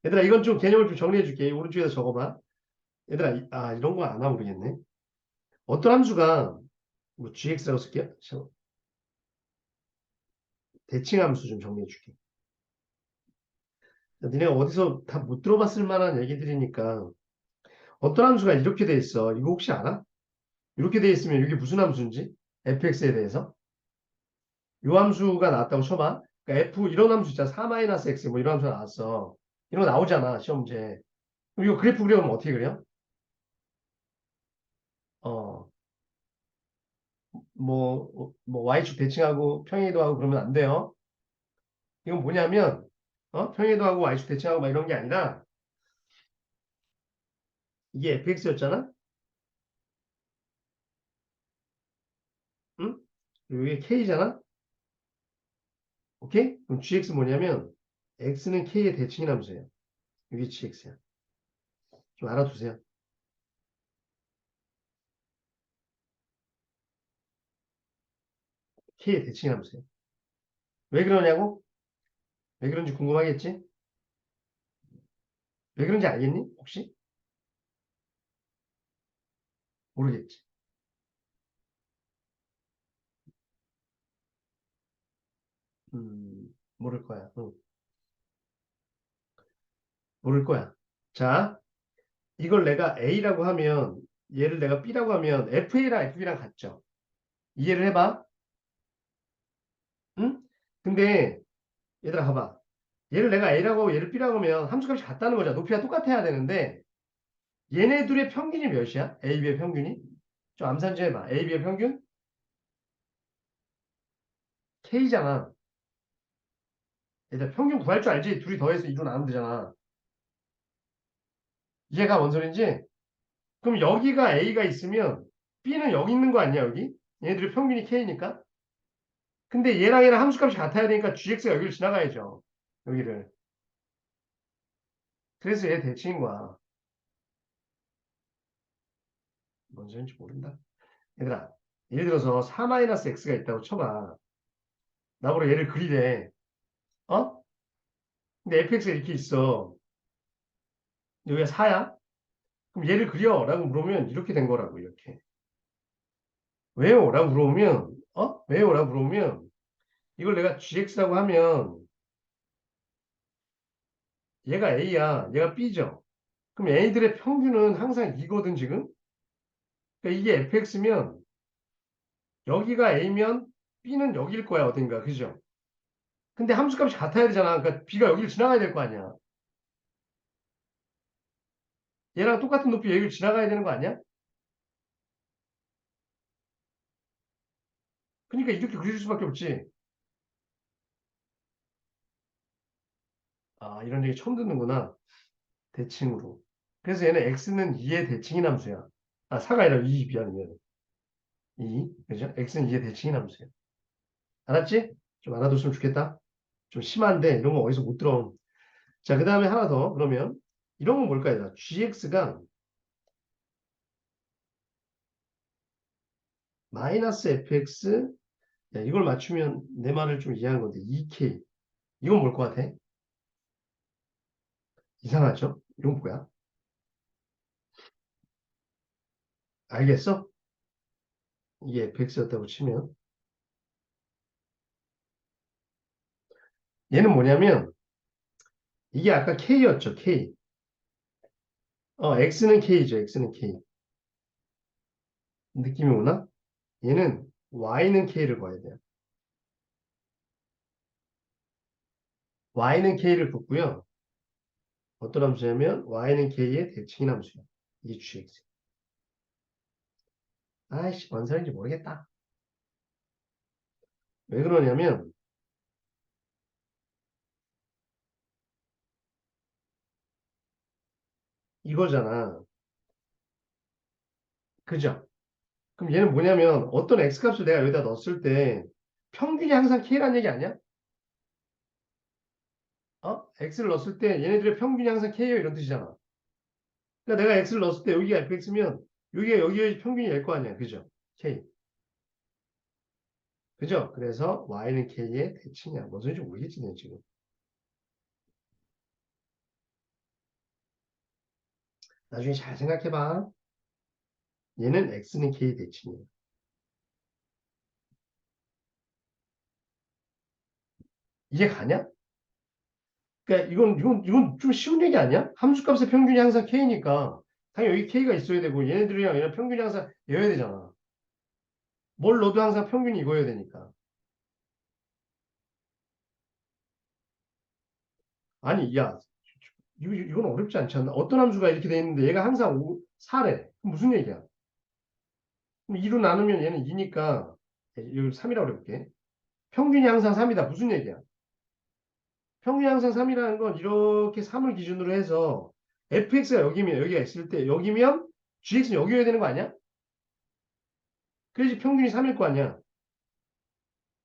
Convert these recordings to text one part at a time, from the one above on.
얘들아, 이건 좀 개념을 좀 정리해 줄게. 오른쪽에다 적어봐. 얘들아, 이런 거 안 하면 모르겠네. 어떤 함수가, 뭐, gx라고 쓸게요. 대칭 함수 좀 정리해 줄게. 니네 어디서 다 못 들어봤을 만한 얘기들이니까 어떤 함수가 이렇게 돼 있어. 이거 혹시 알아? 이렇게 돼 있으면 이게 무슨 함수인지? fx에 대해서. 요 함수가 나왔다고 쳐봐. 그러니까 f 이런 함수 있잖아. 4-x 뭐 이런 함수 나왔어. 이런 거 나오잖아. 시험 문제. 그럼 이거 그래프 그려면 어떻게 그려? 어, 뭐 y축 대칭하고 평행이동하고 그러면 안 돼요. 이건 뭐냐면 평행이동하고 y축 대칭하고 막 이런 게 아니라 이게 fx였잖아. 응? 이게 k잖아. 오케이? 그럼 gx 뭐냐면 x는 k의 대칭인 함수예요. 이게 gx야. 좀 알아두세요. k의 대칭인 함수예요. 왜 그러냐고? 왜 그런지 궁금하겠지? 왜 그런지 알겠니? 혹시? 모르겠지. 모를 거야. 응, 모를 거야. 자, 이걸 내가 A라고 하면 얘를 내가 B라고 하면 FA랑 FB랑 같죠? 이해를 해봐. 응? 근데 얘들아 봐봐. 얘를 내가 A라고 하고 얘를 B라고 하면 함수값이 같다는 거잖아. 높이가 똑같아야 되는데 얘네 둘의 평균이 몇이야? A, B의 평균이? 좀 암산 좀 해봐. A, B의 평균? K잖아. 얘들아 평균 구할 줄 알지? 둘이 더해서 2로 나누면 되잖아. 이해가 뭔 소린지? 그럼 여기가 A가 있으면 B는 여기 있는 거 아니야, 여기? 얘네들의 평균이 K니까? 근데 얘랑 함수값이 같아야 되니까 GX가 여기를 지나가야죠. 여기를. 그래서 얘 대칭인 거야. 뭔 소린지 모른다. 얘들아, 예를 들어서 4-x가 있다고 쳐봐. 나보고 얘를 그리래. 어? 근데 fx가 이렇게 있어. 여기가 4야? 그럼 얘를 그려. 라고 물으면 이렇게 된 거라고, 이렇게. 왜요? 라고 물어보면, 왜요? 라고 물어보면, 이걸 내가 gx라고 하면, 얘가 a야. 얘가 b죠. 그럼 A들의 평균은 항상 2거든, 지금? 그러니까 이게 fx면, 여기가 A면 B는 여기일 거야, 어딘가. 그죠? 근데 함수값이 같아야 되잖아. 그러니까 B가 여기를 지나가야 될 거 아니야. 얘랑 똑같은 높이 여기를 지나가야 되는 거 아니야? 그러니까 이렇게 그려줄 수밖에 없지. 이런 얘기 처음 듣는구나. 대칭으로. 그래서 얘는 x는 2의 대칭인 함수야. 4가 아니라 2 미안해. 2. 그죠? x는 2의 대칭인 함수야. 알았지? 좀 알아뒀으면 좋겠다. 좀 심한데 이런 거 어디서 못 들어. 자, 그 다음에 하나 더. 그러면 이런 건 뭘까요? gx가 마이너스 fx. 야, 이걸 맞추면 내 말을 좀 이해한 건데 2k. 이건 뭘 것 같아? 이상하죠? 이건 뭐야? 알겠어? 이게 fx였다고 치면 얘는 뭐냐면 이게 아까 k였죠. k. x는 k죠. x는 k. 느낌이 오나? 얘는 y는 k를 봐야 돼요. y는 k를 붓고요. 어떤 함수냐면 y는 k의 대칭인 함수예요. 이 gx. 아이씨, 뭔 소리인지 모르겠다. 왜 그러냐면 이거잖아. 그죠? 그럼 얘는 뭐냐면 어떤 x값을 내가 여기다 넣었을 때 평균이 항상 k라는 얘기 아니야? x를 넣었을 때 얘네들의 평균이 항상 k예요 이런 뜻이잖아. 그러니까 내가 x를 넣었을 때 여기가 fx면 여기가 여기의 평균이 될 거 아니야. 그죠? k. 그죠? 그래서 y는 k의 대칭이야. 무슨 소리인지 모르겠지, 내 지금. 나중에 잘 생각해봐. 얘는 x는 k의 대칭이야. 이해 가냐? 그러니까 이건 좀 쉬운 얘기 아니야? 함수값의 평균이 항상 k니까 당연히 여기 k가 있어야 되고 얘네들이랑 얘네 평균이 항상 이어야 되잖아. 뭘 넣어도 항상 평균이 이거여야 되니까. 아니, 야, 이건 어렵지 않지 않나? 어떤 함수가 이렇게 돼 있는데 얘가 항상 4래. 그럼 무슨 얘기야? 그럼 2로 나누면 얘는 2니까 이걸 3이라고 그래볼게. 평균이 항상 3이다. 무슨 얘기야? 평균이 항상 3이라는 건 이렇게 3을 기준으로 해서 fx가 여기면 여기가 있을 때 여기면 gx는 여기여야 되는 거 아니야? 그래야지 평균이 3일 거 아니야.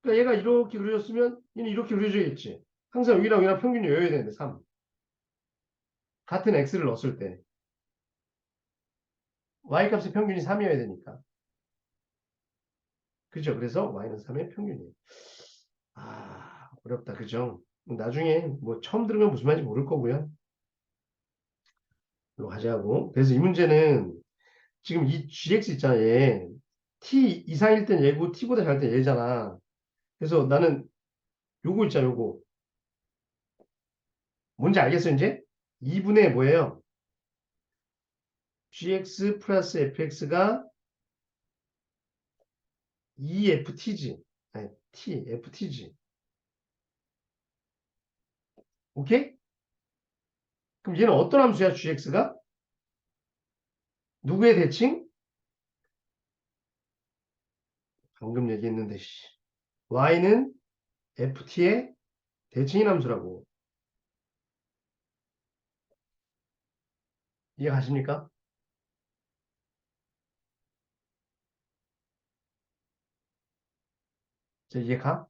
그러니까 얘가 이렇게 그려졌으면 얘는 이렇게 그려져야겠지. 항상 여기랑 평균이 여야 되는데 3. 같은 x를 넣었을 때 y값의 평균이 3이어야 되니까. 그죠? 그래서 y는 3의 평균이에요. 아, 어렵다. 그죠? 나중에 뭐 처음 들으면 무슨 말인지 모를 거고요. 이거 가자고. 그래서 이 문제는 지금 이 gx 있잖아, 얘. t 이상일 땐 얘고 t보다 작을 땐 얘잖아. 그래서 나는 요거 있잖아, 요거. 뭔지 알겠어, 이제? 2분의 뭐예요? gx 플러스 fx가 2ft지. 아니, ft지. 오케이? 그럼 얘는 어떤 함수야, gx가? 누구의 대칭? 방금 얘기했는데, 씨. y는 ft의 대칭인 함수라고. 이해 가십니까? 자, 이해 가?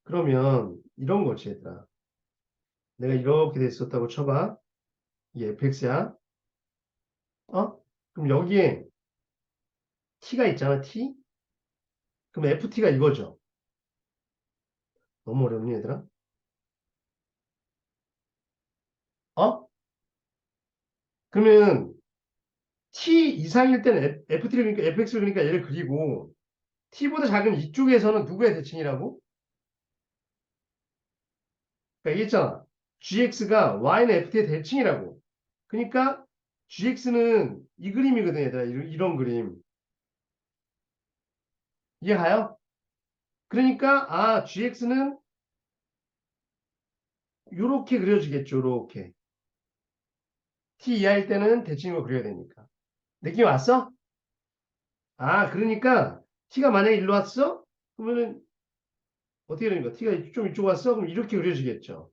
그러면 이런 거지, 얘들아. 내가 이렇게 됐었다고 쳐봐. 이게 fx야. 어? 그럼 여기에 t가 있잖아, t? 그럼 ft가 이거죠. 너무 어렵니, 얘들아? 어? 그러면 t 이상일 때는 ft를 그러니까 fx를 그러니까 얘를 그리고 t보다 작은 이쪽에서는 누구의 대칭이라고? 그러니까 얘기했잖아. gx가 y는 ft의 대칭이라고. 그러니까 gx는 이 그림이거든, 얘들아. 이런 그림. 이해가요? 그러니까 gx는 요렇게 그려지겠죠. 요렇게. t 이하일 때는 대칭으로 그려야 되니까. 느낌 왔어? 그러니까 t가 만약에 일로 왔어? 그러면은 어떻게 되는 거야? t가 좀 이쪽 왔어? 그럼 이렇게 그려지겠죠.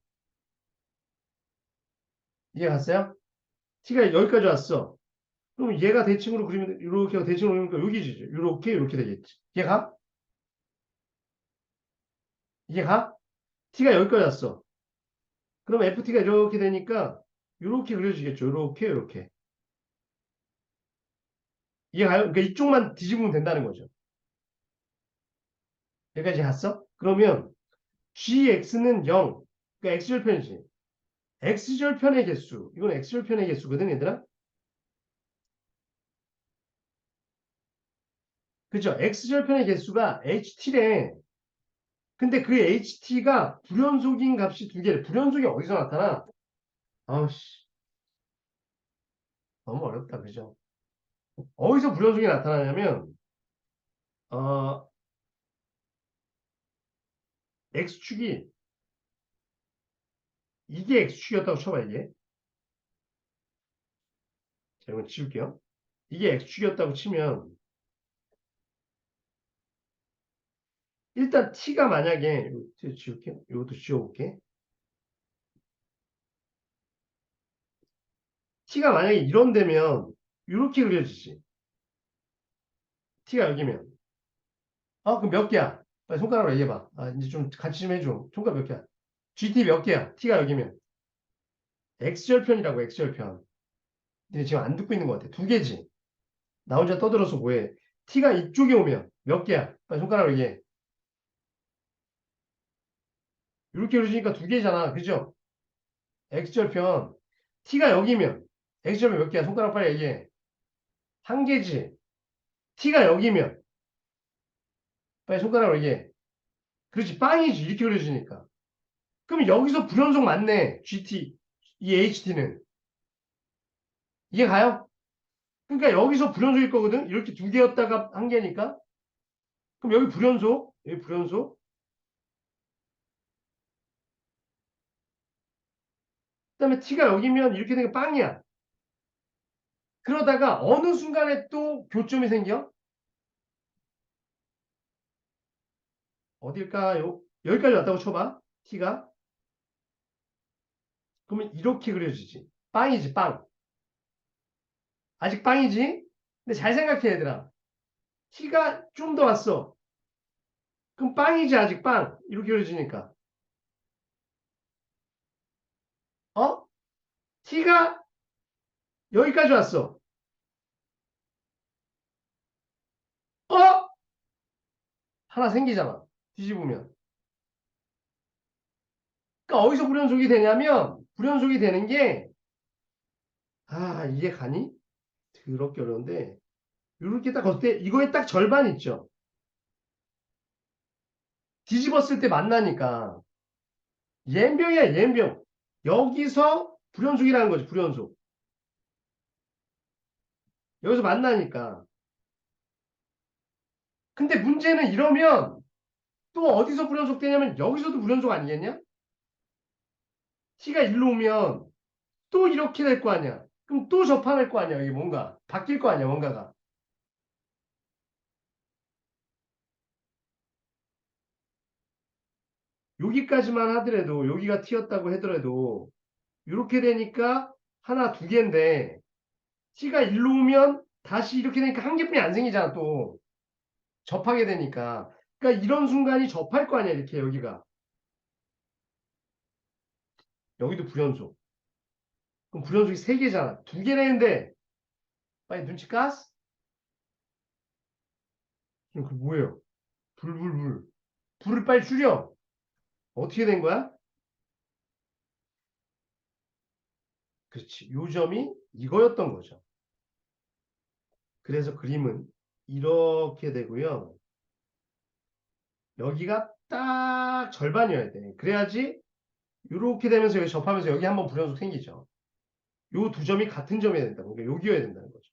이해 갔어요? t가 여기까지 왔어. 그럼 얘가 대칭으로 그리면 이렇게 하고 대칭으로 그리니까 여기지. 이렇게 되겠지. 이해 가? 이해 가? t가 여기까지 왔어. 그럼 ft가 이렇게 되니까 이렇게 그려지겠죠. 이렇게. 이해 가요? 그러니까 이쪽만 뒤집으면 된다는 거죠. 여기까지 갔어? 그러면 gx는 0. 그러니까 x절편이지. x절편의 개수. 이건 x절편의 개수거든, 얘들아. 그죠? x절편의 개수가 ht래. 근데 그 ht가 불연속인 값이 두 개래. 불연속이 어디서 나타나? 아우씨, 너무 어렵다. 그죠? 어디서 불연속이 나타나냐면, 어, x축이, 이게 x축이었다고 쳐봐, 이게. 자, 이건 지울게요. 이게 x축이었다고 치면, 일단 t가 만약에, 이거 지울게. 이것도 지워볼게. t가 만약에 이런 데면, 이렇게 그려지지. t가 여기면. 그럼 몇 개야? 빨리 손가락으로 얘기해봐. 이제 좀 같이 좀 해줘. 손가락 몇 개야? GT 몇 개야? t가 여기면. x절편이라고, x절편. 근데 지금 안 듣고 있는 것 같아. 두 개지. 나 혼자 떠들어서 뭐해. t가 이쪽에 오면 몇 개야? 빨리 손가락으로 얘기해. 이렇게 그려지니까 두 개잖아. 그죠? x절편. t가 여기면 x점이 몇 개야? 손가락 빨리 얘기해. 한 개지. t가 여기면 빨리 손가락으로 얘기해. 그렇지. 빵이지. 이렇게 그려지니까. 그럼 여기서 불연속 맞네. GT. 이 HT는. 이해 가요? 그러니까 여기서 불연속일 거거든. 이렇게 두 개였다가 한 개니까. 그럼 여기 불연속. 여기 불연속. 그다음에 t가 여기면 이렇게 되는 게 빵이야. 그러다가 어느 순간에 또 교점이 생겨? 어딜까요? 여기까지 왔다고 쳐봐. t가. 그러면 이렇게 그려지지. 빵이지, 빵. 아직 빵이지? 근데 잘 생각해, 얘들아. t가 좀 더 왔어. 그럼 빵이지, 아직 빵. 이렇게 그려지니까. 어? t가 여기까지 왔어. 어? 하나 생기잖아. 뒤집으면. 그러니까 어디서 불연속이 되냐면, 불연속이 되는 게, 이해 가니? 더럽게 어려운데, 이렇게 딱 어때? 이거에 딱 절반 있죠? 뒤집었을 때 만나니까. 옌병이야, 옌병. 여기서 불연속이라는 거지, 불연속. 여기서 만나니까. 근데 문제는 이러면 또 어디서 불연속 되냐면 여기서도 불연속 아니겠냐? t가 일로 오면 또 이렇게 될 거 아니야. 그럼 또 접한할 거 아니야. 이게 뭔가 바뀔 거 아니야, 뭔가가. 여기까지만 하더라도 여기가 t였다고 하더라도 이렇게 되니까 하나 두 개인데 t가 일로 오면 다시 이렇게 되니까 한 개뿐이 안 생기잖아. 또 접하게 되니까. 그러니까 이런 순간이 접할 거 아니야. 이렇게 여기가. 여기도 불연속. 그럼 불연속이 세 개잖아. 두 개라는데 빨리 눈치 깠어? 그럼 그 뭐예요? 불. 불을 빨리 줄여. 어떻게 된 거야? 그렇지. 요점이 이거였던 거죠. 그래서 그림은 이렇게 되고요. 여기가 딱 절반이어야 돼. 그래야지 이렇게 되면서 여기 접하면서 여기 한번 불연속 생기죠. 요 두 점이 같은 점이어야 된다고. 그러니까 여기여야 된다는 거죠.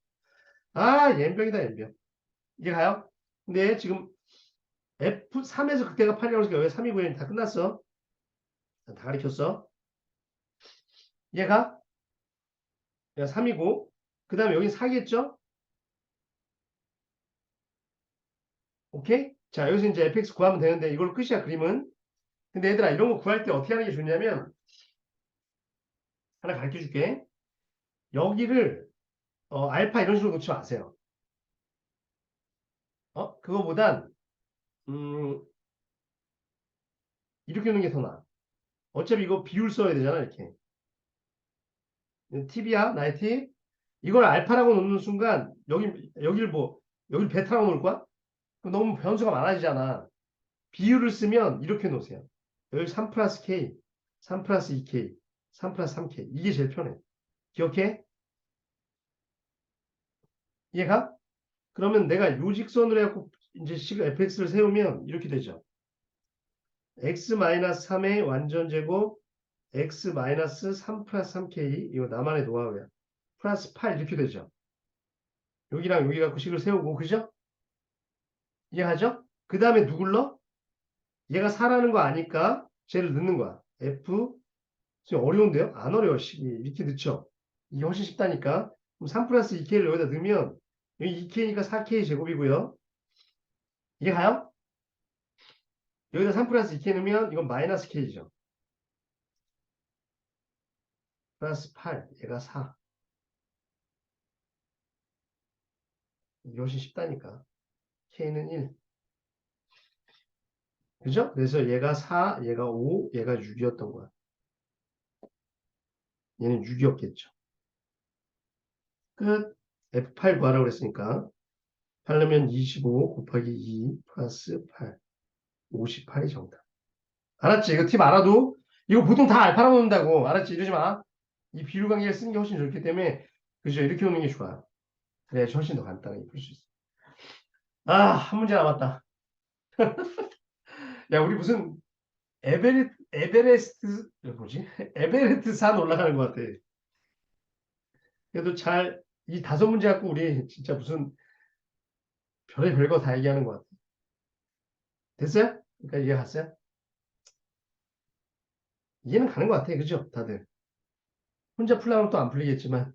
옌병이다, 옌병. 이게 가요? 근데 지금 F3에서 극대가 8이라고 하니까 여기 3이 9이 다 끝났어. 다 가르쳤어. 얘가 3이고 그 다음에 여기 4겠죠? 오케이? 자, 여기서 이제 fx 구하면 되는데 이걸로 끝이야, 그림은. 근데 얘들아, 이런 거 구할 때 어떻게 하는 게 좋냐면 하나 가르쳐 줄게. 여기를 알파 이런 식으로 놓지 마세요. 그거보단 음, 이렇게 놓는 게 더 나아. 어차피 이거 비율 써야 되잖아, 이렇게. 팁이야, 나의 팁. 이걸 알파라고 놓는 순간 여기를 여기를 베타라고 놓을 거야? 그럼 너무 변수가 많아지잖아. 비율을 쓰면 이렇게 놓으세요. 여기 3 플러스 K, 3 플러스 2K, 3 플러스 3K. 이게 제일 편해. 기억해? 이해가? 그러면 내가 요 직선으로 해갖고 이제 fx를 세우면 이렇게 되죠. x-3의 완전제곱 x-3 플러스 3k 이거 나만의 노하우야. 플러스 8 이렇게 되죠. 여기랑 여기 갖고 식을 세우고 그죠? 이해하죠? 그 다음에 누굴 넣어? 얘가 4라는 거 아니까 쟤를 넣는 거야. f 어려운데요? 안 어려워. 식이 이렇게 넣죠. 이게 훨씬 쉽다니까. 그럼 3 플러스 2k를 여기다 넣으면 여기 2k니까 4k 제곱이고요. 이해 가요? 여기다 3 플러스 2k 넣으면 이건 마이너스 k죠. 플러스 8, 얘가 4. 이게 훨씬 쉽다니까. k는 1. 그죠? 그래서 얘가 4, 얘가 5, 얘가 6이었던 거야. 얘는 6이었겠죠. 끝. F8 구하라고 그랬으니까 8 넣으면 25 곱하기 2 플러스 8. 58이 정답. 알았지? 이거 팁 알아도 이거 보통 다 알파라고 놓는다고. 알았지? 이러지 마. 이 비율 관계를 쓰는 게 훨씬 좋기 때문에 그죠? 이렇게 오는 게 좋아. 그래야 훨씬 더 간단하게 풀 수 있어. 아, 한 문제 남았다. 야, 우리 무슨 에베레스트, 뭐지? 에베레스트 산 올라가는 것 같아. 그래도 잘, 이 다섯 문제 갖고 우리 진짜 무슨 별의 별거 다 얘기하는 것 같아. 됐어요? 그러니까 이해 갔어요? 이해는 가는 것 같아. 그죠? 다들. 혼자 풀려면 또 안 풀리겠지만.